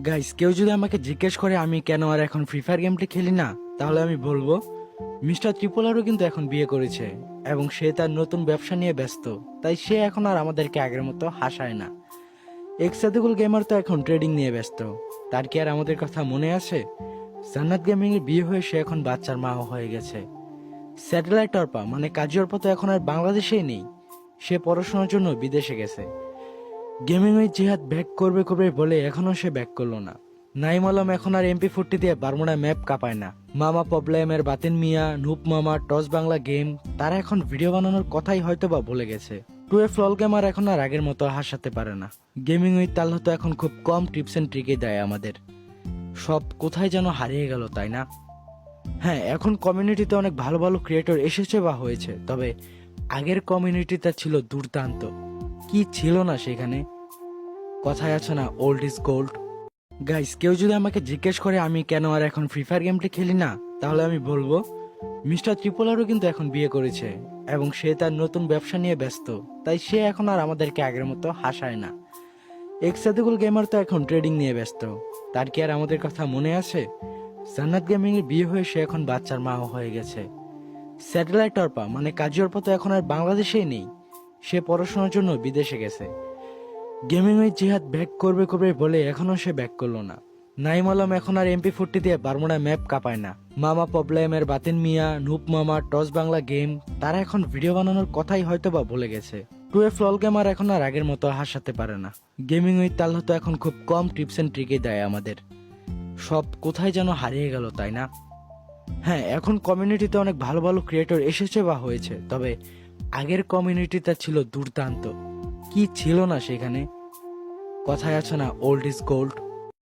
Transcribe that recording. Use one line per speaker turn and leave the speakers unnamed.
Guys, কেউ যদি আমাকে জিজ্ঞেস করে আমি কেন আর এখন ফ্রি ফায়ার গেমটি খেলি না, তাহলে আমি বলবো মিস্টার ত্রিপোলারও কিন্তু এখন বিয়ে করেছে এবং সে তার নতুন ব্যবসা নিয়ে ব্যস্ত। তাই সে এখন আর আমাদেরকে আগের মতো হাসায় না। এক্সাদিকুল গেমার তো এখন ট্রেডিং নিয়ে ব্যস্ত। তার কি আর আমাদের কথা মনে আছে? জান্নাত গেমিং এর বিয়ে হয়ে সে এখন বাচ্চার মাও হয়ে গেছে। স্যাটেলাইট অর্পা মানে কাজী অর্পা তো এখন আর বাংলাদেশেই নেই। সে পড়াশোনার জন্য বিদেশে গেছে। গেমিং ওই জিহাদ ব্যাক করবে করবে বলে এখনো সে ব্যাক করলো না। নাইম আলম এখন আর MP40 দিয়ে বারমুডা ম্যাপ কাঁপায় না। মামা প্রবলেমের বাতিন মিয়া, নুপ মামা, টস বাংলা গেম, তারা এখন ভিডিও বানানোর কথাই হয়তো বা ভুলে গেছে। টুয়ে ফ্লল গেমার এখন আর আগের মতো হাসাতে পারে না। গেমিং উইথ তাল্লা তো এখন খুব কম টিপস এন্ড ট্রিকে দেয় আমাদের। সব কোথায় যেন হারিয়ে গেল, তাই না? হ্যাঁ, এখন কমিউনিটিতে অনেক ভালো ভালো ক্রিয়েটর এসেছে বা হয়েছে, তবে আগের কমিউনিটিটা ছিল দুর্দান্ত। কি ছিল না সেখানে? কথায় আছে না, ওল্ড ইজ গোল্ড। গাইস, কেউ যদি আমাকে জিজ্ঞেস করে আমি কেন আর এখন ফ্রি ফায়ার গেমটি খেলি না, তাহলে আমি বলবো মিস্টার ত্রিপোলারও কিন্তু এখন বিয়ে করেছে এবং সে তার নতুন ব্যবসা নিয়ে ব্যস্ত। তাই সে এখন আর আমাদেরকে আগের মতো হাসায় না। এক্সাদিকুল গেমার তো এখন ট্রেডিং নিয়ে ব্যস্ত। তার কি আর আমাদের কথা মনে আছে? জান্নাত গেমিং এর বিয়ে হয়ে সে এখন বাচ্চার মাও হয়ে গেছে। স্যাটেলাইট অর্পা মানে কাজী অর্পা তো এখন আর বাংলাদেশেই নেই। সে পড়াশোনার জন্য বিদেশে গেছে। গেমিং ওই জিহাদ ব্যাক করবে করবে বলে এখনো সে ব্যাক করলো না। নাইম আলম এখন আর MP40 দিয়ে বারমুডা ম্যাপ কাঁপায় না। মামা প্রবলেমের বাতিন মিয়া, নুপ মামা, টস বাংলা গেম, তারা এখন ভিডিও বানানোর কথাই হয়তো বা ভুলে গেছে। টুয়ে ফ্লল গেমার এখন আর আগের মতো হাসাতে পারে না। গেমিং উইথ তাল্লা তো এখন খুব কম টিপস এন্ড ট্রিকে দেয় আমাদের। সব কোথায় যেন হারিয়ে গেল, তাই না? হ্যাঁ, এখন কমিউনিটিতে অনেক ভালো ভালো ক্রিয়েটর এসেছে বা হয়েছে, তবে আগের কমিউনিটিটা ছিল দুর্দান্ত। কি ছিল না সেখানে? কথায় আছে না, ওল্ড ইজ গোল্ড।